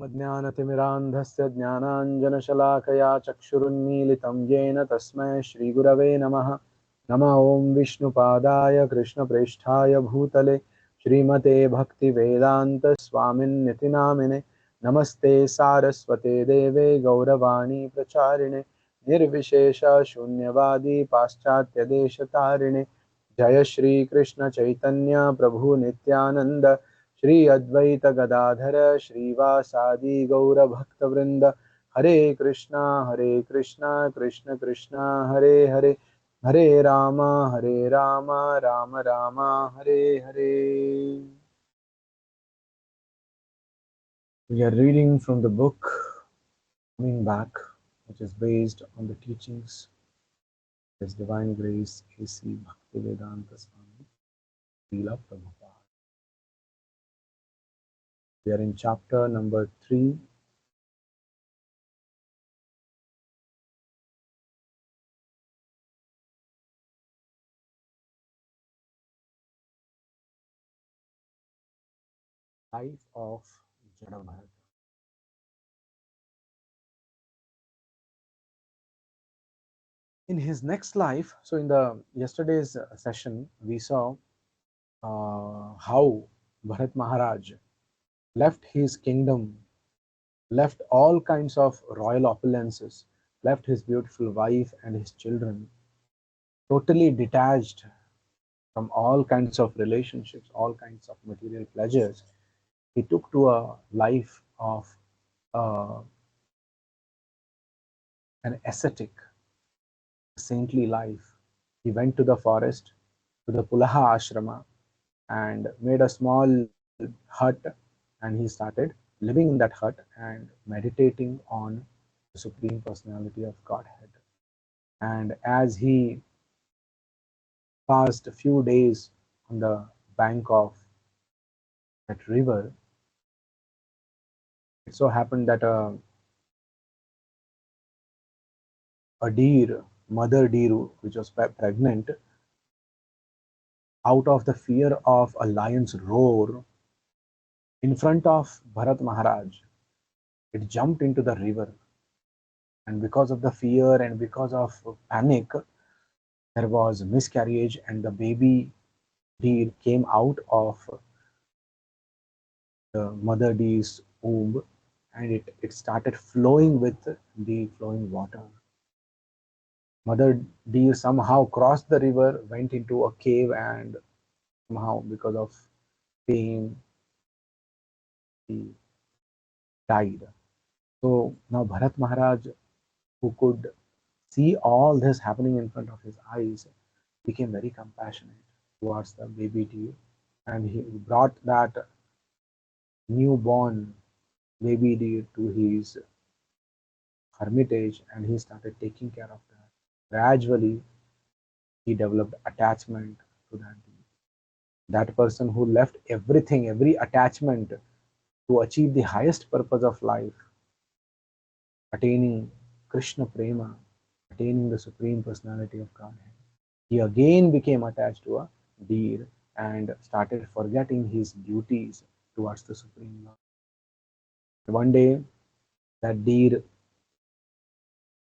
ज्ञानतिमिरान्धस्य ज्ञानाञ्जनशलाकया चक्षुरुन्मीलितं येन तस्मै श्रीगुरवे नमः। नमः ॐ विष्णुपादाय कृष्णप्रेष्ठाय भूतले श्रीमते भक्तिवेदान्तस्वामिन्निति नामिने। नमस्ते सारस्वते देवे गौरवाणी प्रचारिणे निर्विशेष शून्यवादी पाश्चात्यदेशतारिणे। जय श्री कृष्ण चैतन्य प्रभु नित्यानंद श्री अद्वैत गदाधर श्रीवासादि गौर भक्तवृंद। हरे कृष्णा कृष्ण कृष्ण हरे हरे, हरे Ram Ram Ram Hare Hare. We are reading from the book Coming Back, which is based on the teachings of His Divine Grace A.C. Bhaktivedanta Swami Srila Prabhupada. We are in chapter number 3. Life of Jadabharata. In his next life, so in the yesterday's session, we saw how Bharat Maharaj left his kingdom, left all kinds of royal opulences, left his beautiful wife and his children, totally detached from all kinds of relationships, all kinds of material pleasures. He took to a life of uh, an ascetic, saintly life. He went to the forest, to the Pulaha ashrama, and made a small hut, and he started living in that hut and meditating on the Supreme Personality of Godhead. And as he passed a few days on the bank of that river, it so happened that a deer, mother deer, which was pregnant, out of the fear of a lion's roar, in front of Bharat Maharaj, it jumped into the river. And because of the fear and because of panic, there was miscarriage, and the baby deer came out of the mother deer's womb, and it started flowing with the flowing water. Mother deer somehow crossed the river, went into a cave, and somehow, because of pain, he died. So now Bharat Maharaj, who could see all this happening in front of his eyes, became very compassionate towards the baby deer, and he brought that newborn baby deer to his hermitage, and he started taking care of that. Gradually, he developed attachment to that deer. That person who left everything, every attachment to achieve the highest purpose of life, attaining Krishna Prema, attaining the Supreme Personality of Godhead, he again became attached to a deer and started forgetting his duties towards the Supreme Lord. One day, that deer,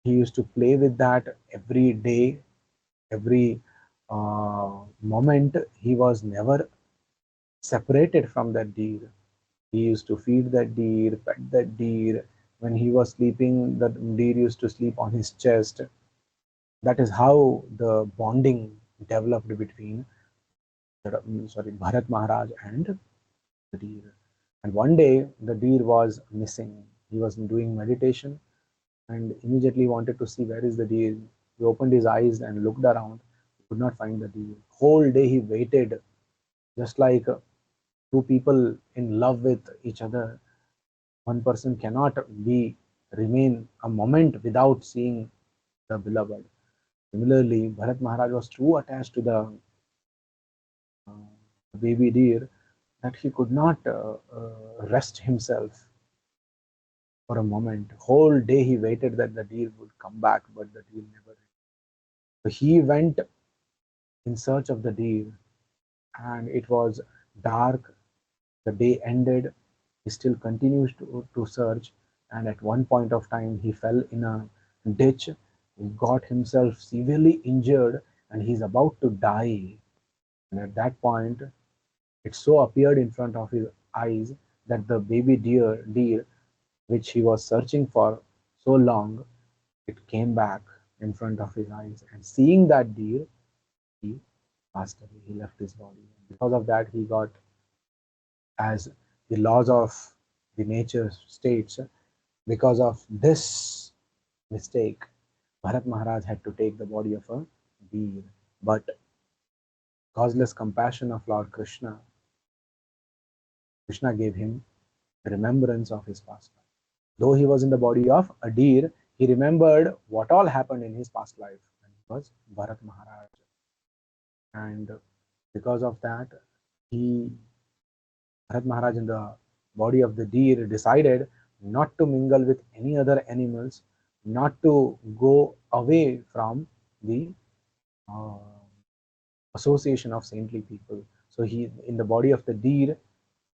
he used to play with that every day, every moment. He was never separated from that deer. He used to feed that deer, pet that deer. When he was sleeping, the deer used to sleep on his chest. That is how the bonding developed between Bharat Maharaj and the deer. And one day the deer was missing. He was doing meditation and immediately wanted to see where is the deer. He opened his eyes and looked around, could not find the deer. Whole day he waited, just like two people in love with each other. One person cannot be remain a moment without seeing the beloved. Similarly, Bharat Maharaj was too attached to the baby deer that he could not rest himself for a moment. Whole day he waited that the deer would come back, but the deer never. So he went in search of the deer, and it was dark. The day ended. he still continues to search, and at one point of time he fell in a ditch. He got himself severely injured and he's about to die. And at that point, it so appeared in front of his eyes that the baby deer which he was searching for so long, it came back in front of his eyes. And seeing that deer, he passed away. He left his body. Because of that, he got, as the laws of the nature states, because of this mistake, Bharat Maharaj had to take the body of a deer. But causeless compassion of Lord Krishna, Krishna gave him remembrance of his past life. Though he was in the body of a deer, he remembered what all happened in his past life, and he was Bharat Maharaj. And because of that, he, Bharat Maharaj, in the body of the deer, decided not to mingle with any other animals, not to go away from the uh, association of saintly people. So he, in the body of the deer,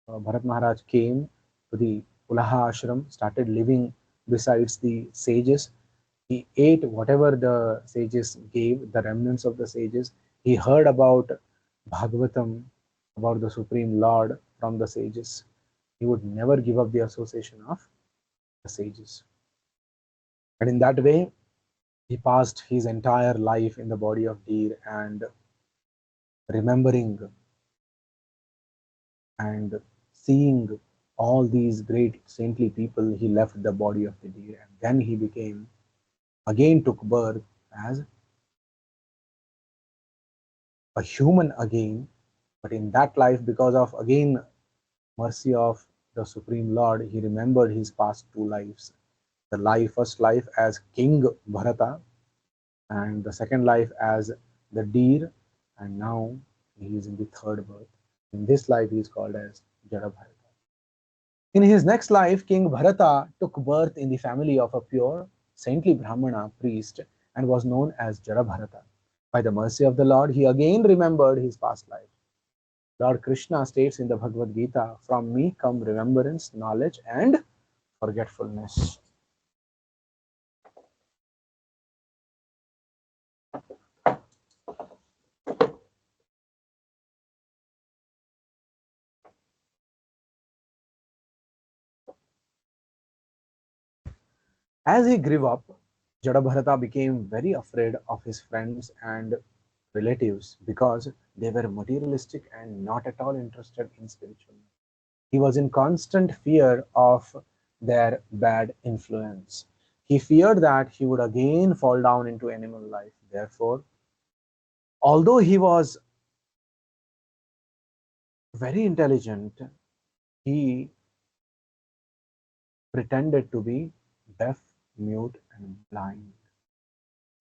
Bharat Maharaj came to the Ulaha ashram, started living besides the sages. He ate whatever the sages gave, the remnants of the sages. He heard about Bhagavatam, about the Supreme Lord from the sages. He would never give up the association of the sages. And in that way, he passed his entire life in the body of deer and remembering and seeing all these great saintly people, he left the body of the deer and then he became, again took birth as a human again. But in that life, because of again mercy of the Supreme Lord, he remembered his past two lives. The life, first life as King Bharata, and the second life as the deer, and now he is in the third birth. In this life, he is called as Jada Bharata. In his next life, King Bharata took birth in the family of a pure, saintly Brahmana priest and was known as Jada Bharata. By the mercy of the Lord, he again remembered his past life. Lord Krishna states in the Bhagavad Gita, "From me come remembrance, knowledge, and forgetfulness." As he grew up, Jadabharata became very afraid of his friends and relatives because they were materialistic and not at all interested in spiritual. He was in constant fear of their bad influence. He feared that he would again fall down into animal life. Therefore, although he was very intelligent, he pretended to be deaf, mute, and blind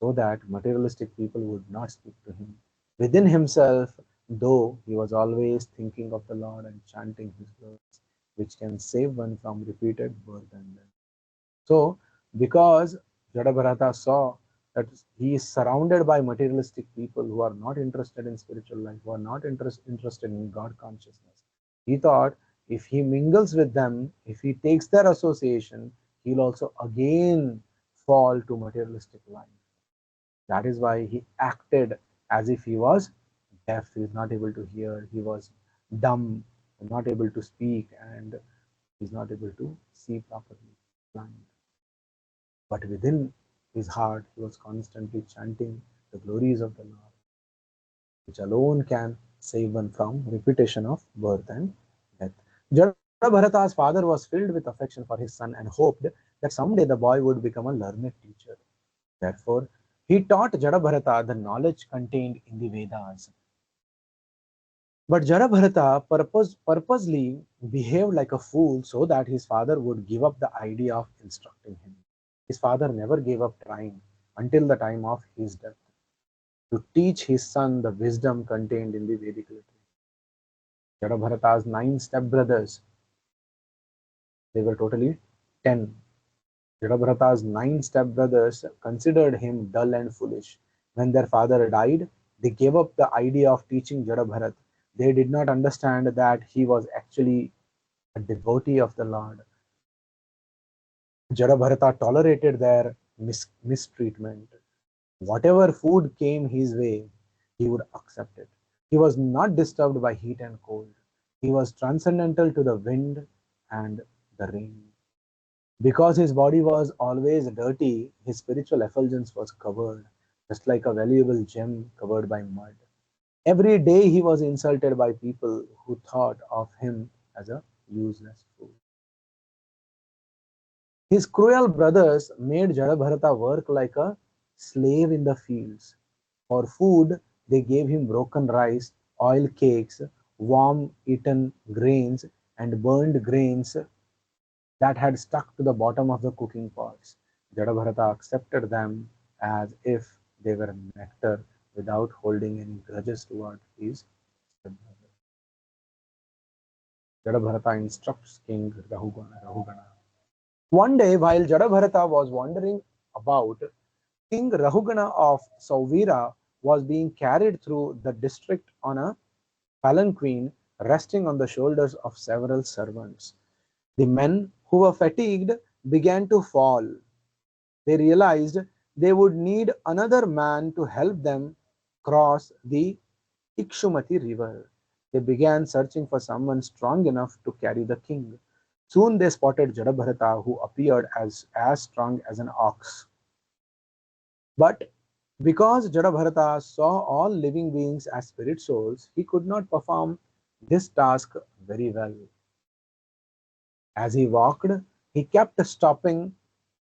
so that materialistic people would not speak to him. Within himself, though, he was always thinking of the Lord and chanting his words, which can save one from repeated birth and death. So, because Jadabharata saw that he is surrounded by materialistic people who are not interested in spiritual life, who are not interested in God consciousness, he thought if he mingles with them, if he takes their association, he'll also again fall to materialistic life. That is why he acted as if he was deaf, he was not able to hear, he was dumb, not able to speak, and he's not able to see properly, blind. But within his heart, he was constantly chanting the glories of the Lord, which alone can save one from repetition of birth and death. Jadabharata's father was filled with affection for his son and hoped that someday the boy would become a learned teacher. Therefore, he taught Jadabharata the knowledge contained in the Vedas. But Jadabharata purposely behaved like a fool so that his father would give up the idea of instructing him. His father never gave up trying until the time of his death to teach his son the wisdom contained in the Vedic literature. Jadabharata's 9 stepbrothers, they were totally 10. Jadabharata's 9 stepbrothers considered him dull and foolish. When their father died, they gave up the idea of teaching Jadabharat. They did not understand that he was actually a devotee of the Lord. Jadabharata tolerated their mistreatment. Whatever food came his way, he would accept it. He was not disturbed by heat and cold. He was transcendental to the wind and the rain. Because his body was always dirty, his spiritual effulgence was covered, just like a valuable gem covered by mud. Every day he was insulted by people who thought of him as a useless fool. His cruel brothers made Jadabharata work like a slave in the fields. For food, they gave him broken rice, oil cakes, warm eaten grains, and burned grains that had stuck to the bottom of the cooking pots. Jadabharata accepted them as if they were nectar without holding any grudges toward his stepbrother. Jadabharata instructs King Rahugana. One day, while Jadabharata was wandering about, King Rahugana of Sauvira was being carried through the district on a palanquin resting on the shoulders of several servants. The men who were fatigued began to fall. They realized they would need another man to help them cross the Ikshumati river. They began searching for someone strong enough to carry the king. Soon they spotted Jadabharata, who appeared as strong as an ox. But because Jadabharata saw all living beings as spirit souls, he could not perform this task very well. As he walked, he kept stopping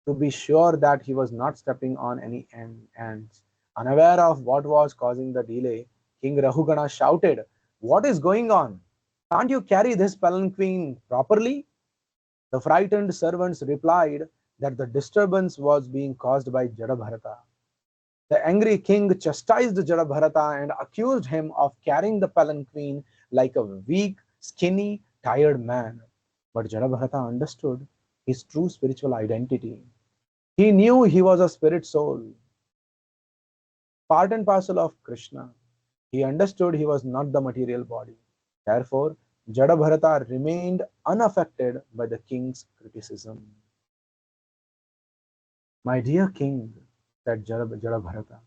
to be sure that he was not stepping on any ants. Unaware of what was causing the delay, King Rahugana shouted, "What is going on? Can't you carry this palanquin properly?" The frightened servants replied that the disturbance was being caused by Jadabharata. The angry king chastised Jadabharata and accused him of carrying the palanquin like a weak, skinny, tired man. But Jadabharata understood his true spiritual identity. He knew he was a spirit soul, part and parcel of Krishna. He understood he was not the material body. Therefore, Jadabharata remained unaffected by the king's criticism. My dear king, said Jadabharata,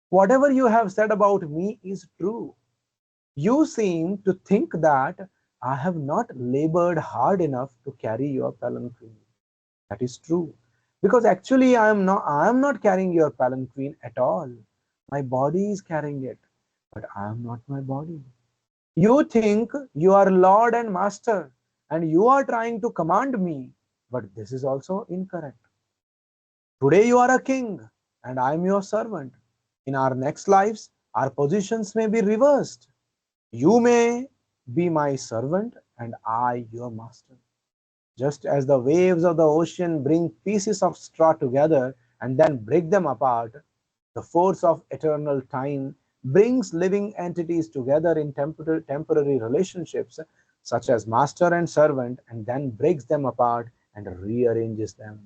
whatever you have said about me is true. You seem to think that I have not labored hard enough to carry your palanquin. That is true. Because actually I am not carrying your palanquin at all. My body is carrying it, but I am not my body. You think you are Lord and Master, and you are trying to command me, but this is also incorrect. Today you are a king, and I am your servant. In our next lives, our positions may be reversed. You may be my servant, and I your master. Just as the waves of the ocean bring pieces of straw together and then break them apart, the force of eternal time brings living entities together in temporary relationships, such as master and servant, and then breaks them apart and rearranges them.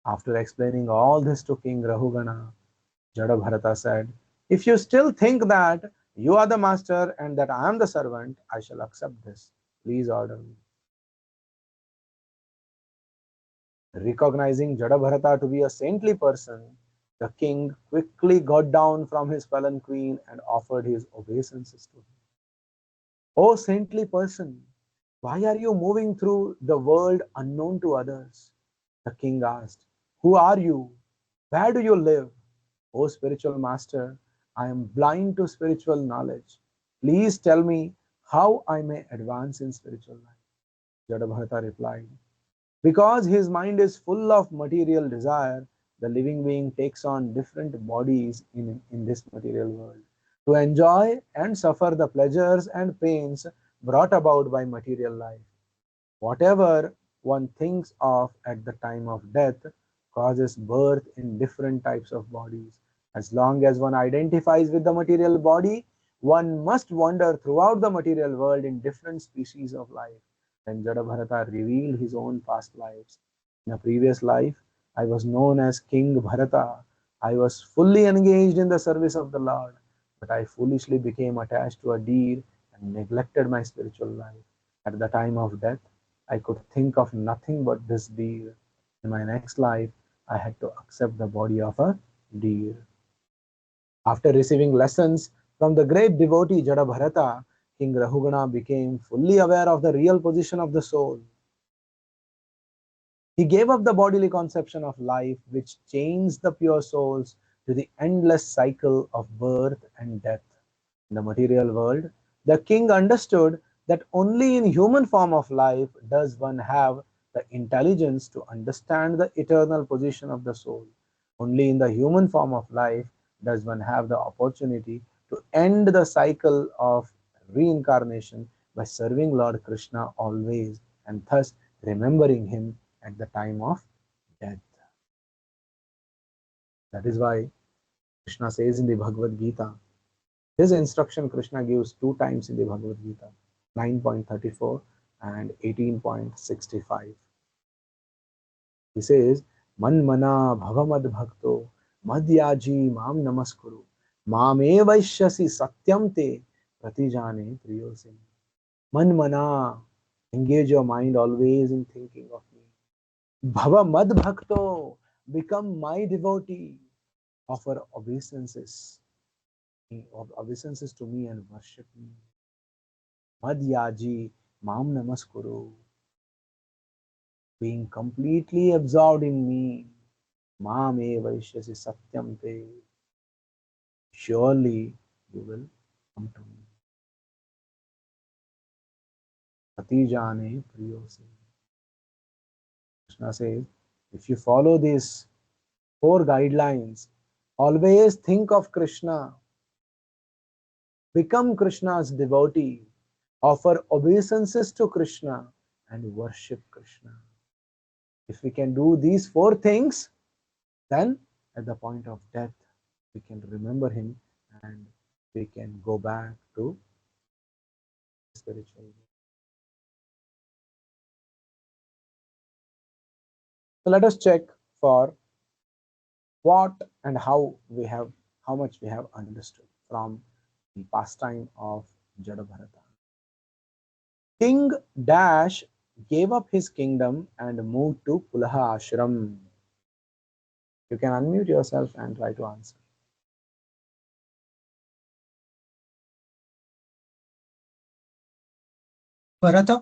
After explaining all this to King Rahugana, Jadabharata said, "If you still think that you are the master and that I am the servant, I shall accept this. Please order me." Recognizing Jadabharata to be a saintly person, the king quickly got down from his palanquin and offered his obeisances to him. O saintly person, why are you moving through the world unknown to others? The king asked. Who are you? Where do you live? O spiritual master, I am blind to spiritual knowledge. Please tell me how I may advance in spiritual life. Jadabharata replied, because his mind is full of material desire, the living being takes on different bodies in this material world to enjoy and suffer the pleasures and pains brought about by material life. Whatever one thinks of at the time of death causes birth in different types of bodies. As long as one identifies with the material body, one must wander throughout the material world in different species of life. Then Jadabharata revealed his own past lives. In a previous life, I was known as King Bharata. I was fully engaged in the service of the Lord, but I foolishly became attached to a deer and neglected my spiritual life. At the time of death, I could think of nothing but this deer. In my next life, I had to accept the body of a deer. After receiving lessons from the great devotee Jadabharata, King Rahugana became fully aware of the real position of the soul. He gave up the bodily conception of life, which chains the pure souls to the endless cycle of birth and death. In the material world, the king understood that only in human form of life does one have the intelligence to understand the eternal position of the soul. Only in the human form of life does one have the opportunity to end the cycle of reincarnation by serving Lord Krishna always and thus remembering him at the time of death. That is why Krishna says in the Bhagavad Gita, his instruction Krishna gives two times in the Bhagavad Gita, 9.34 and 18.65. He says, Manmana bhavamad bhakto madhyaji mam namaskuru mame vaishyasi satyam te pratijane priyose. Manmana, engage your mind always in thinking of me. Bhavamad bhakto, become my devotee. Offer obeisances to me and worship me. Madhyaji mam namaskuru, being completely absorbed in me. Mam evaishyasi satyam te, surely you will come to me. Patijane priyose. Krishna says, if you follow these four guidelines, always think of Krishna, become Krishna's devotee, offer obeisances to Krishna, and worship Krishna. If we can do these four things, then at the point of death, we can remember him and we can go back to spiritual. So let us check for what and how much we have understood from the pastime of Jadabharata. King Dash gave up his kingdom and moved to Pulaha Ashram. You can unmute yourself and try to answer. Bharata?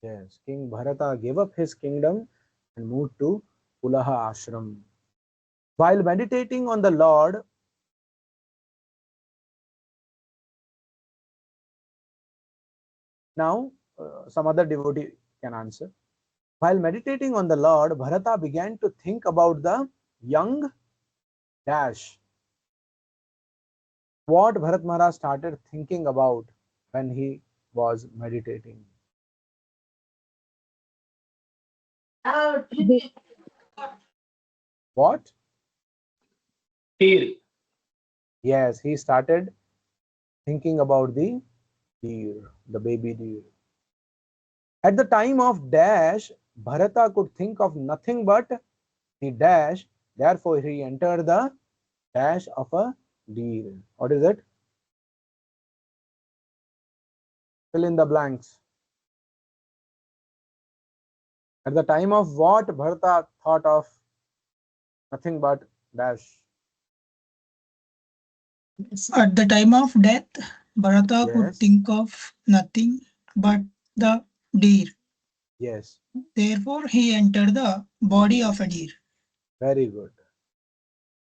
Yes, King Bharata gave up his kingdom and moved to Pulaha Ashram. While meditating on the Lord, now some other devotee can answer. While meditating on the Lord, Bharata began to think about the young Dash. What Bharat Maharaj started thinking about when he was meditating? What? Deer. Yes, he started thinking about the deer, the baby deer. At the time of Dash, Bharata could think of nothing but the dash, therefore he entered the dash of a deer. What is it? Fill in the blanks. At the time of what Bharata thought of nothing but dash? At the time of death, Bharata could Yes, think of nothing but the deer. yes, Therefore, he entered the body of a deer. very good.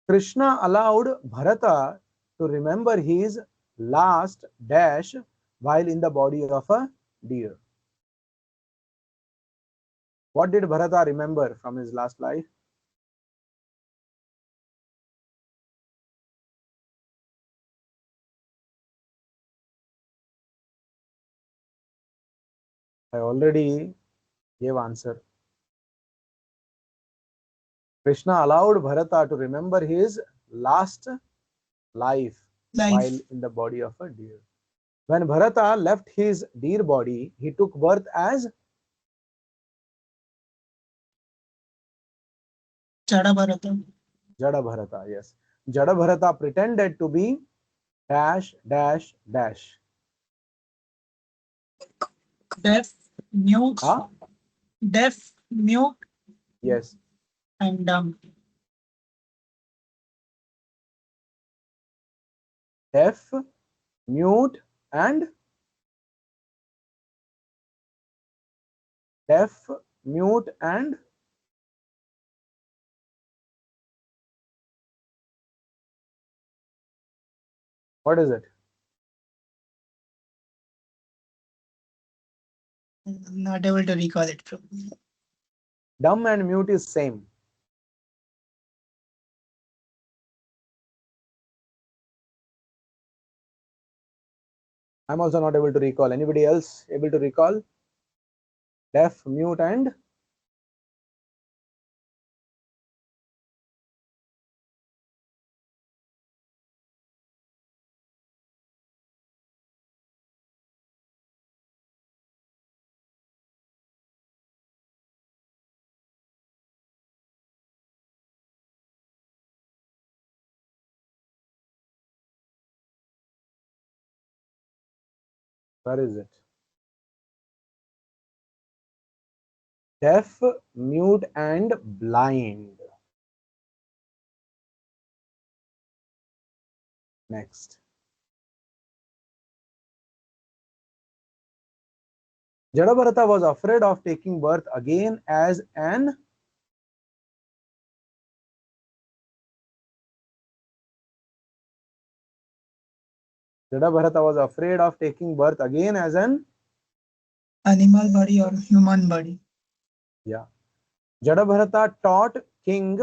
Krishna allowed Bharata to remember his last dash while in the body of a deer. What did Bharata remember from his last life? I already gave answer. Krishna allowed Bharata to remember his last life while Life. in the body of a deer. When Bharata left his deer body, he took birth as Jada Bharata. Jada Bharata. Yes, Jada Bharata pretended to be dash dash dash. Deaf. Mute, Huh? deaf, mute, Yes. and dumb. Deaf, mute, and deaf, mute, and what is it? Not able to recall it from. Dumb and mute is same. I'm also not able to recall. Anybody else able to recall? Deaf, mute, and where is it? Deaf, mute, and blind. Next. Jadabharata was afraid of taking birth again as an Jadabharata was afraid of taking birth again as an Animal body or human body. yeah. Jadabharata taught King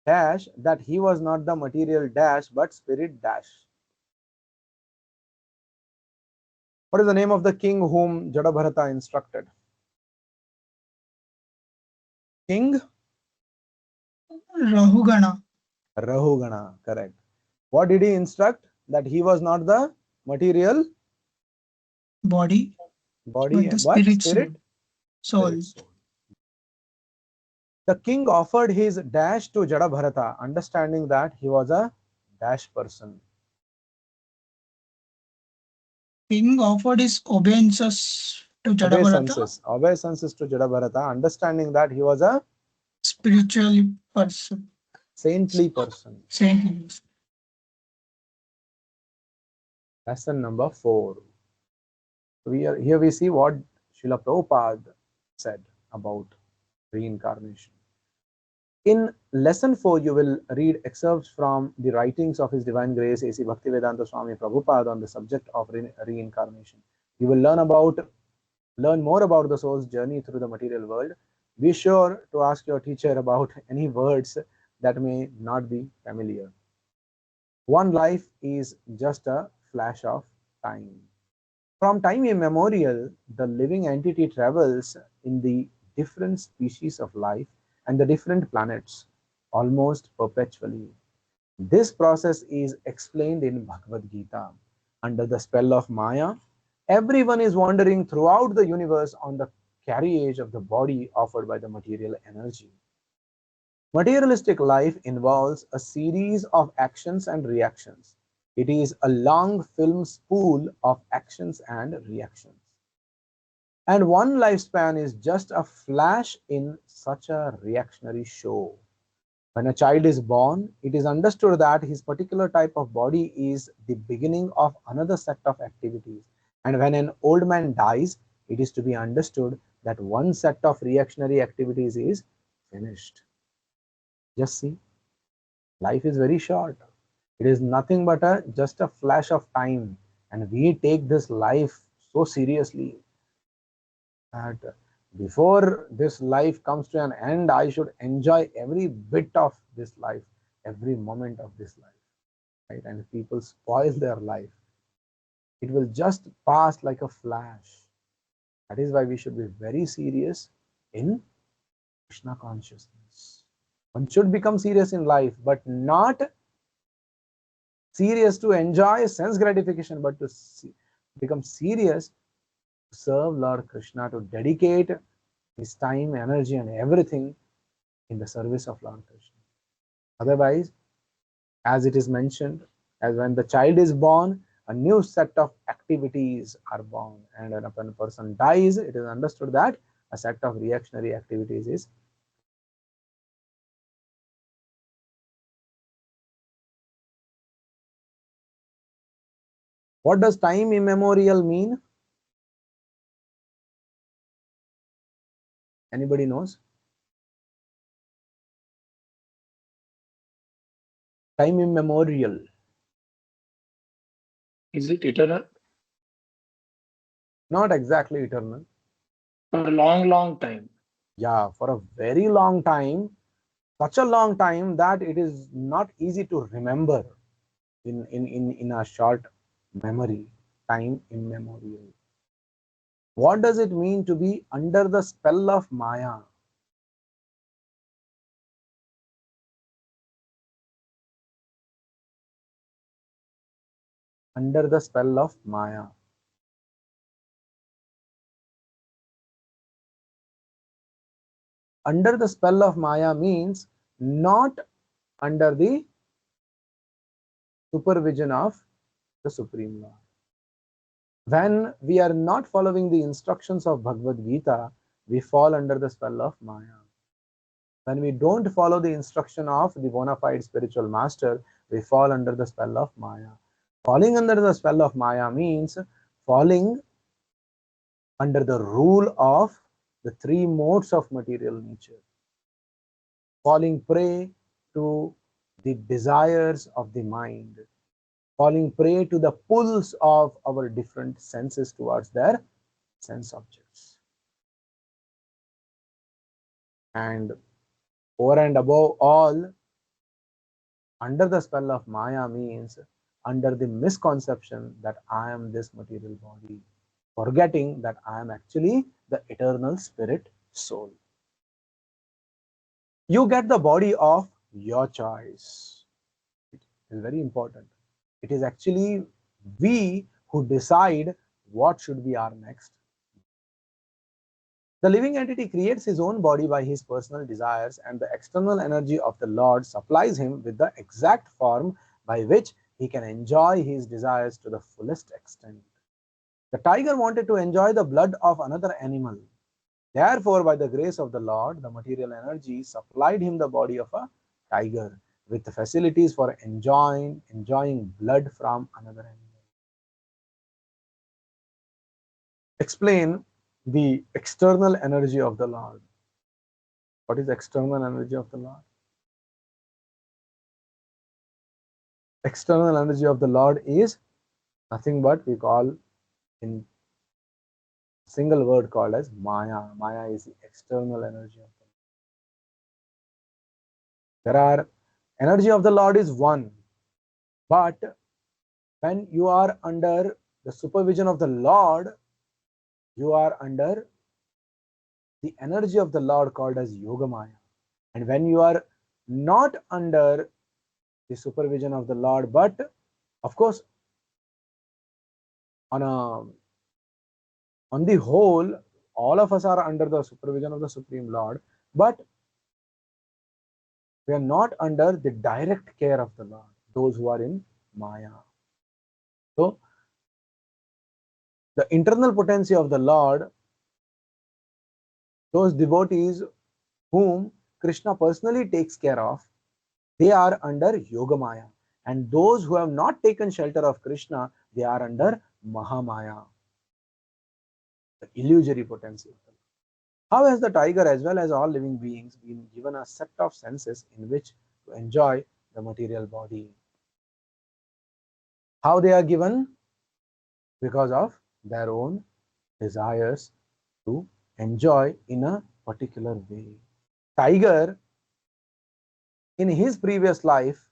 Dash that he was not the material Dash but spirit Dash. What is the name of the king whom Jadabharata instructed? King Rahugana. Rahugana, correct. What did he instruct? That he was not the material Body, body but the but spirit soul. spirit Soul. soul. The king offered his Dash to Jadabharata, understanding that he was a Dash person. King offered his obeisances to Jadabharata, Obeisances to Jadabharata, understanding that he was a spiritual person. saintly person. Saintly. Lesson number 4. Here we see what Srila Prabhupada said about reincarnation. In lesson 4, you will read excerpts from the writings of His Divine Grace A.C. Bhaktivedanta Swami Prabhupada on the subject of reincarnation. You will learn more about the soul's journey through the material world. Be sure to ask your teacher about any words that may not be familiar. One life is just a flash of time. From time immemorial, the living entity travels in the different species of life and the different planets almost perpetually. This process is explained in Bhagavad Gita. Under the spell of Maya, everyone is wandering throughout the universe on the carriage of the body offered by the material energy. Materialistic life involves a series of actions and reactions. It is a long film spool of actions and reactions. And one lifespan is just a flash in such a reactionary show. When a child is born, it is understood that his particular type of body is the beginning of another set of activities. And when an old man dies, it is to be understood that one set of reactionary activities is finished. Just see, life is very short. It is nothing but just a flash of time, and we take this life so seriously that before this life comes to an end, I should enjoy every bit of this life, every moment of this life, right? And if people spoil their life, it will just pass like a flash. That is why we should be very serious in Krishna consciousness. One should become serious in life, but not serious to enjoy sense gratification, but to become serious to serve Lord Krishna, to dedicate his time, energy, and everything in the service of Lord Krishna. Otherwise, as it is mentioned, as when the child is born, a new set of activities are born, and when a person dies, it is understood that a set of reactionary activities is. What does time immemorial mean? Anybody knows? Time immemorial. Is it eternal? Not exactly eternal. For a long, long time. Yeah, for a very long time, such a long time that it is not easy to remember in a short memory. Time immemorial. What does it mean to be under the spell of Maya? Under the spell of Maya. Under the spell of Maya means not under the supervision of the Supreme Lord. When we are not following the instructions of Bhagavad Gita, we fall under the spell of Maya. When we don't follow the instruction of the bona fide spiritual master, we fall under the spell of Maya. Falling under the spell of Maya means falling under the rule of the three modes of material nature, falling prey to the desires of the mind, falling prey to the pulls of our different senses towards their sense objects. And over and above all, under the spell of Maya means under the misconception that I am this material body, forgetting that I am actually the eternal spirit soul. You get the body of your choice. It is very important. It is actually we who decide what should be our next. The living entity creates his own body by his personal desires, and the external energy of the Lord supplies him with the exact form by which he can enjoy his desires to the fullest extent. The tiger wanted to enjoy the blood of another animal. Therefore, by the grace of the Lord, the material energy supplied him the body of a tiger with the facilities for enjoying blood from another animal. Explain the external energy of the Lord. What is external energy of the Lord? External energy of the Lord is nothing but we call in single word called as Maya. Maya is the external energy of the Lord. There are energy of the Lord is one, but when you are under the supervision of the Lord, you are under the energy of the Lord called as Yogamaya. And when you are not under the supervision of the Lord, but of course, on the whole, all of us are under the supervision of the Supreme Lord, but we are not under the direct care of the Lord, those who are in Maya. So, the internal potency of the Lord, those devotees whom Krishna personally takes care of, they are under Yogamaya. And those who have not taken shelter of Krishna, they are under Mahamaya, the illusory potency of the Lord. How has the tiger, as well as all living beings, been given a set of senses in which to enjoy the material body? How they are given? Because of their own desires to enjoy in a particular way. Tiger, in his previous life,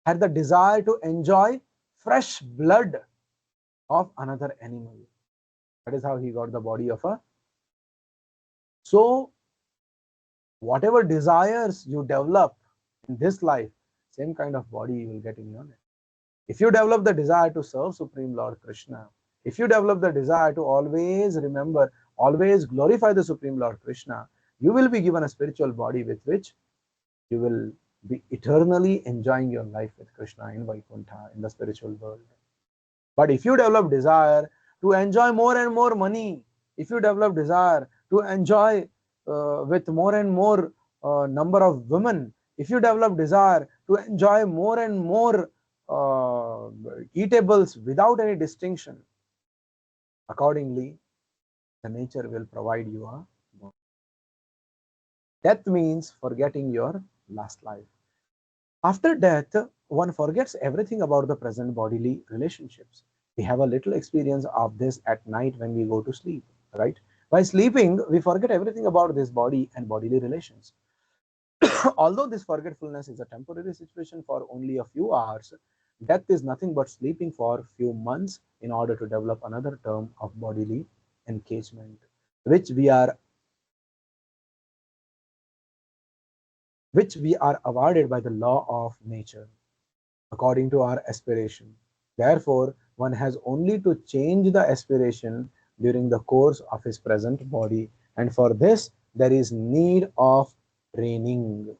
had the desire to enjoy fresh blood of another animal. That is how he got the body of a. So, whatever desires you develop in this life, same kind of body you will get in your life. If you develop the desire to serve Supreme Lord Krishna, if you develop the desire to always remember, always glorify the Supreme Lord Krishna, you will be given a spiritual body with which you will be eternally enjoying your life with Krishna in Vaikuntha, in the spiritual world. But if you develop desire to enjoy more and more money, if you develop desire to enjoy with more and more number of women, if you develop desire to enjoy more and more eatables without any distinction, accordingly, the nature will provide you a body. Death means forgetting your last life. After death, one forgets everything about the present bodily relationships. We have a little experience of this at night when we go to sleep, right? By sleeping, we forget everything about this body and bodily relations. Although this forgetfulness is a temporary situation for only a few hours, death is nothing but sleeping for few months in order to develop another term of bodily engagement, which we are awarded by the law of nature according to our aspiration. Therefore, one has only to change the aspiration during the course of his present body, and for this there is need of training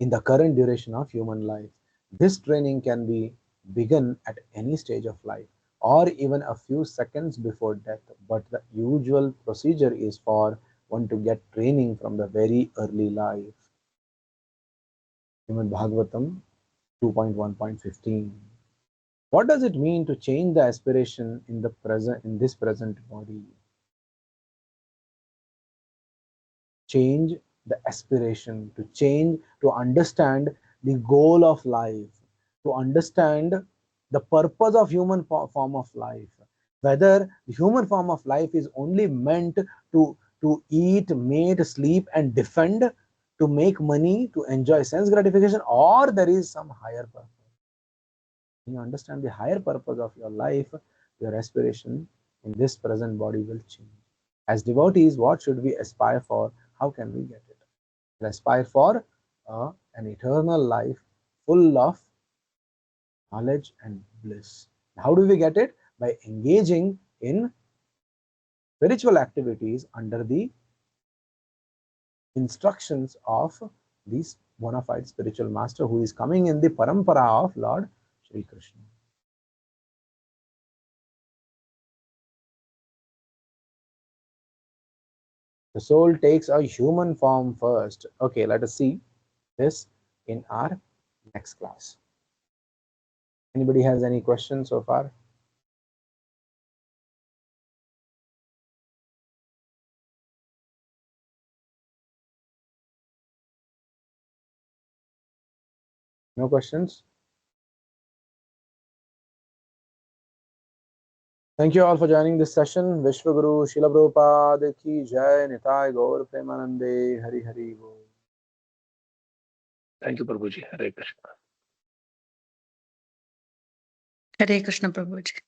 in the current duration of human life. This training can be begun at any stage of life or even a few seconds before death, but the usual procedure is for one to get training from the very early life. Srimad Bhagavatam 2.1.15. What does it mean to change the aspiration in this present body? Change the aspiration, to change, to understand the goal of life, to understand the purpose of human form of life, whether the human form of life is only meant to eat, mate, sleep and defend, to make money, to enjoy sense gratification, or there is some higher purpose. When you understand the higher purpose of your life, your aspiration in this present body will change. As devotees, what should we aspire for? How can we get it? We aspire for an eternal life full of knowledge and bliss. How do we get it? By engaging in spiritual activities under the instructions of this bona fide spiritual master who is coming in the parampara of Lord Shri Krishna. The soul takes a human form first. Okay, let us see this in our next class. Anybody has any questions so far? No questions? Thank you all for joining this session. Vishwaguru Srila Prabhupada ki Jai, Nitai Gaur Premanande, Hari Hari Bol. Thank you, Prabhuji. Hare Krishna. Hare Krishna Prabhuji.